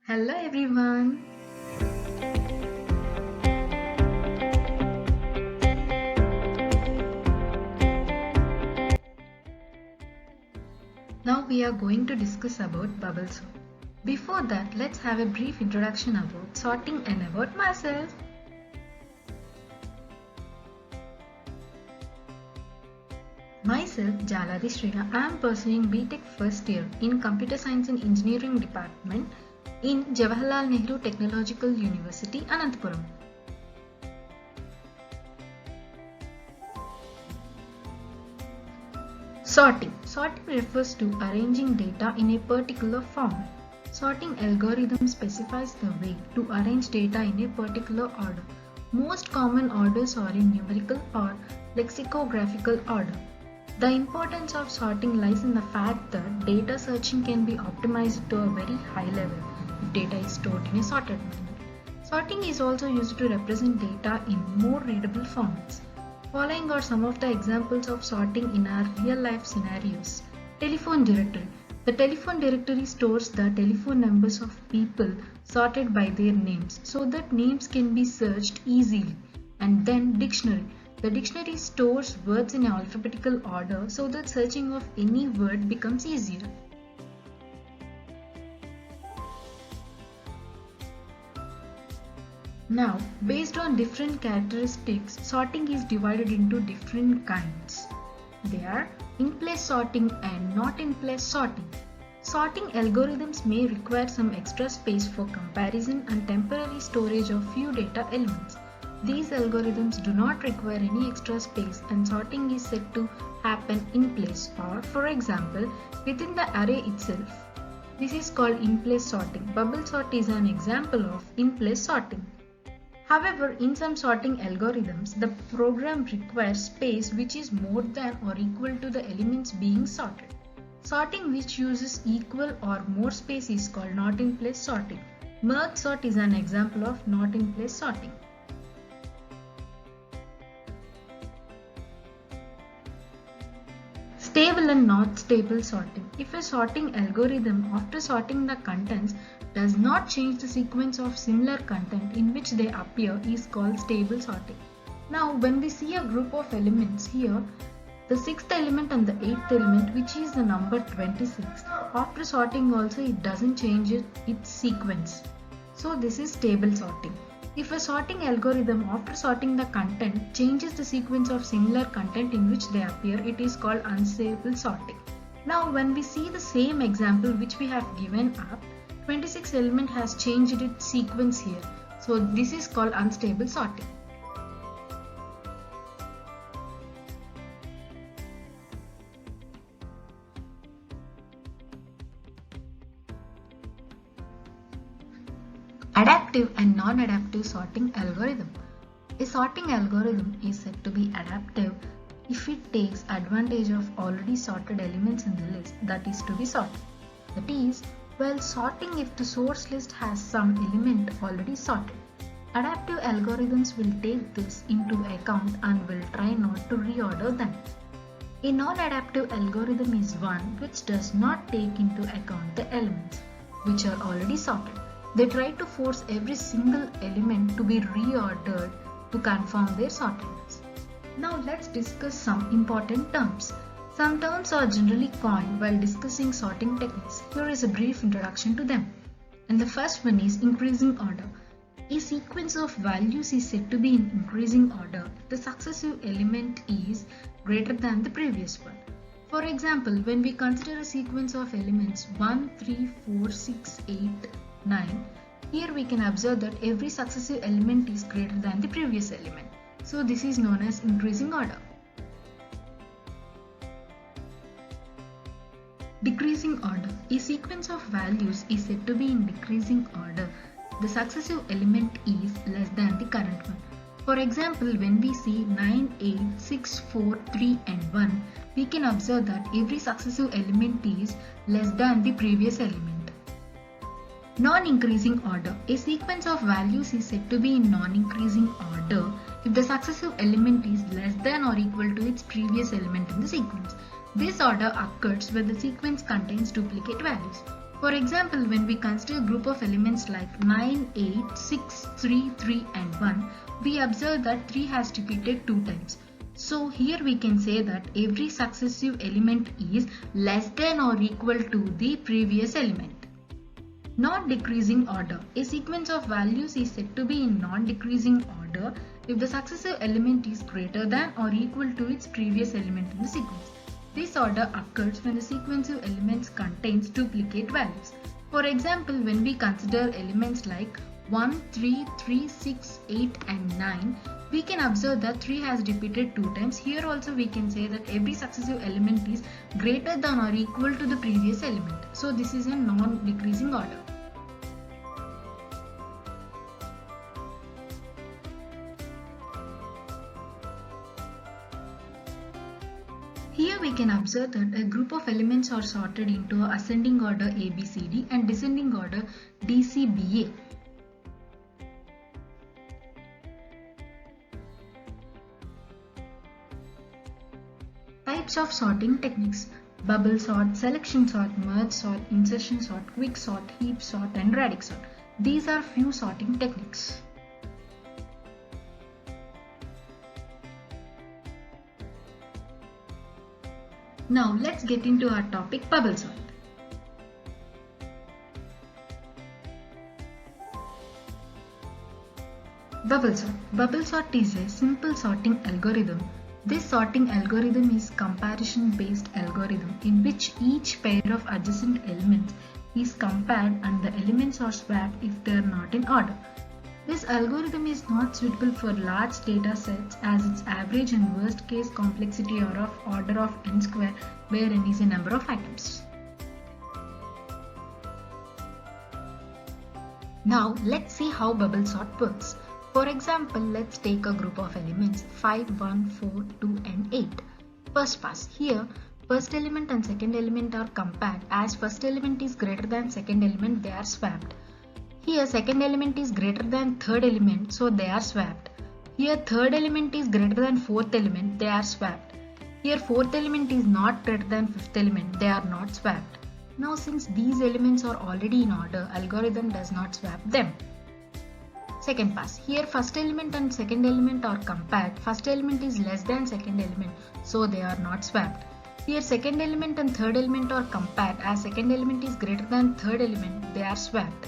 Hello everyone. Now we are going to discuss about bubble sort. Before that, let's have a brief introduction about sorting and about myself. Myself, Jaladi Srira, I am pursuing BTech first year in Computer Science and Engineering Department in Jawaharlal Nehru Technological University, Ananthapuram. Sorting. Sorting refers to arranging data in a particular form. Sorting algorithm specifies the way to arrange data in a particular order. Most common orders are in numerical or lexicographical order. The importance of sorting lies in the fact that data searching can be optimized to a very high level if data is stored in a sorted manner. Sorting is also used to represent data in more readable formats. Following are some of the examples of sorting in our real-life scenarios. Telephone directory. The telephone directory stores the telephone numbers of people sorted by their names so that names can be searched easily. And then dictionary. The dictionary stores words in alphabetical order so that searching of any word becomes easier. Now, based on different characteristics, sorting is divided into different kinds. They are in-place sorting and not in-place sorting. Sorting algorithms may require some extra space for comparison and temporary storage of few data elements. These algorithms do not require any extra space and sorting is said to happen in place or, for example, within the array itself. This is called in-place sorting. Bubble sort is an example of in-place sorting. However, in some sorting algorithms, the program requires space which is more than or equal to the elements being sorted. Sorting which uses equal or more space is called not in place sorting. Merge sort is an example of not in place sorting. Stable and not stable sorting. If a sorting algorithm after sorting the contents does not change the sequence of similar content in which they appear is called stable sorting. Now when we see a group of elements here, the 6th element and the 8th element, which is the number 26, after sorting also it doesn't change its sequence. So this is stable sorting. If a sorting algorithm after sorting the content changes the sequence of similar content in which they appear, it is called unstable sorting. Now when we see the same example which we have given up, 26 element has changed its sequence here. So this is called unstable sorting. Adaptive and non-adaptive sorting algorithm. A sorting algorithm is said to be adaptive if it takes advantage of already sorted elements in the list that is to be sorted. That is, while sorting if the source list has some element already sorted. Adaptive algorithms will take this into account and will try not to reorder them. A non-adaptive algorithm is one which does not take into account the elements which are already sorted. They try to force every single element to be reordered to confirm their sortedness. Now let's discuss some important terms. Some terms are generally coined while discussing sorting techniques. Here is a brief introduction to them. And the first one is increasing order. A sequence of values is said to be in increasing order if the successive element is greater than the previous one. For example, when we consider a sequence of elements 1, 3, 4, 6, 8, 9, here we can observe that every successive element is greater than the previous element. So this is known as increasing order. Decreasing order. A sequence of values is said to be in decreasing order. The successive element is less than the current one. For example, when we see 9, 8, 6, 4, 3 and 1, we can observe that every successive element is less than the previous element. Non-increasing order. A sequence of values is said to be in non-increasing order if the successive element is less than or equal to its previous element in the sequence. This order occurs when the sequence contains duplicate values. For example, when we consider a group of elements like 9, 8, 6, 3, 3 and 1, we observe that 3 has repeated 2 times. So here we can say that every successive element is less than or equal to the previous element. Non-decreasing order. A sequence of values is said to be in non-decreasing order if the successive element is greater than or equal to its previous element in the sequence. This order occurs when the sequence of elements contains duplicate values. For example, when we consider elements like 1, 3, 3, 6, 8 and 9, we can observe that 3 has repeated 2 times. Here also we can say that every successive element is greater than or equal to the previous element. So this is a non-decreasing order. Here we can observe that a group of elements are sorted into ascending order ABCD and descending order DCBA. Types of sorting techniques: bubble sort, selection sort, merge sort, insertion sort, quick sort, heap sort and radix sort. These are few sorting techniques. Now let's get into our topic, bubble sort. Bubble sort. Bubble sort is a simple sorting algorithm. This sorting algorithm is comparison-based algorithm in which each pair of adjacent elements is compared and the elements are swapped if they are not in order. This algorithm is not suitable for large data sets as its average and worst case complexity are of order of n square, where n is a number of items. Now let's see how bubble sort works. For example, let's take a group of elements 5, 1, 4, 2 and 8. First pass. Here, first element and second element are compared. As first element is greater than second element, they are swapped. Here second element is greater than third element, so they are swapped. Here third element is greater than fourth element, they are swapped. Here fourth element is not greater than fifth element, they are not swapped. Now since these elements are already in order, algorithm does not swap them. Second pass. Here first element and second element are compared. First element is less than second element, so they are not swapped. Here second element and third element are compared. As second element is greater than third element, they are swapped.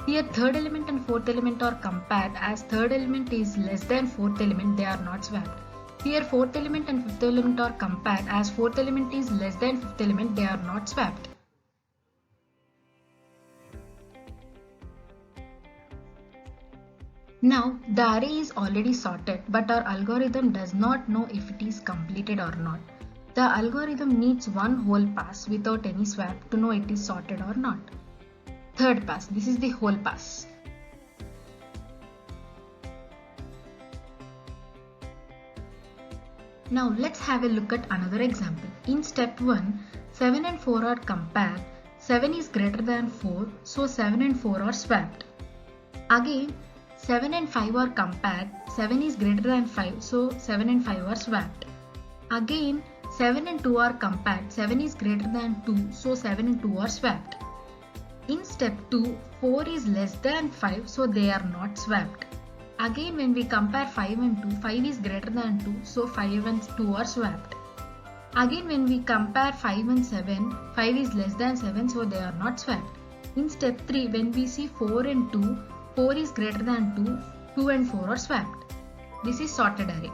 Here third element and fourth element are compared. As third element is less than fourth element, they are not swapped. Here fourth element and fifth element are compared. As fourth element is less than fifth element, they are not swapped. Now the array is already sorted, but our algorithm does not know if it is completed or not. The algorithm needs one whole pass without any swap to know it is sorted or not. Third pass. This is the whole pass. Now let's have a look at another example. In step 1, 7 and 4 are compared. 7 is greater than 4, so 7 and 4 are swapped. Again, 7 and 5 are compared. 7 is greater than 5, so 7 and 5 are swapped. Again, 7 and 2 are compared. 7 is greater than 2, so 7 and 2 are swapped. In step 2, 4 is less than 5, so they are not swapped. Again, when we compare 5 and 2, 5 is greater than 2, so 5 and 2 are swapped. Again, when we compare 5 and 7, 5 is less than 7, so they are not swapped. In step 3, when we see 4 and 2, 4 is greater than 2, 2 and 4 are swapped. This is sorted array.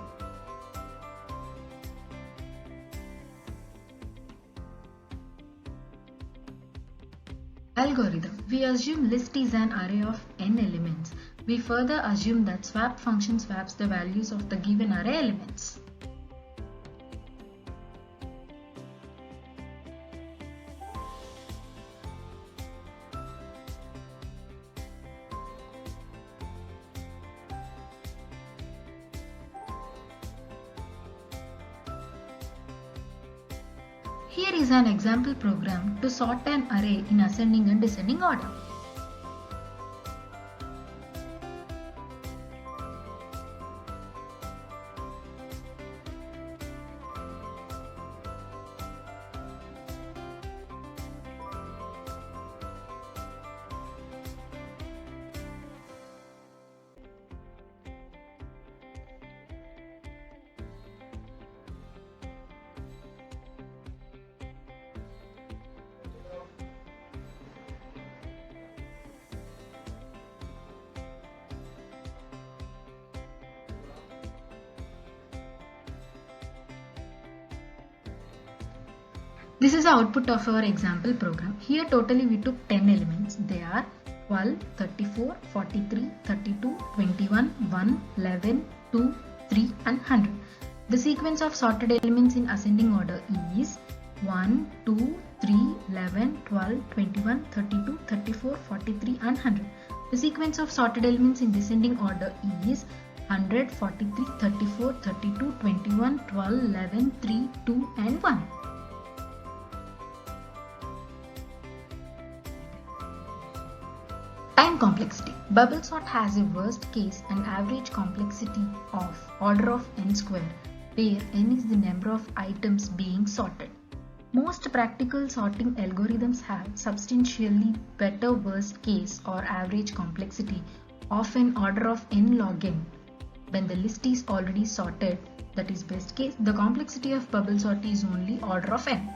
Algorithm. We assume list is an array of n elements. We further assume that swap function swaps the values of the given array elements. Here is an example program to sort an array in ascending and descending order. This is the output of our example program. Here totally we took 10 elements. They are 12, 34, 43, 32, 21, 1, 11, 2, 3 and 100. The sequence of sorted elements in ascending order is 1, 2, 3, 11, 12, 21, 32, 34, 43 and 100. The sequence of sorted elements in descending order is 100, 43, 34, 32, 21, 12, 11, 3, 2 and 1. Time complexity. Bubble sort has a worst case and average complexity of order of n square, where n is the number of items being sorted. Most practical sorting algorithms have substantially better worst case or average complexity of an order of n log n. When the list is already sorted, that is best case, the complexity of bubble sort is only order of n.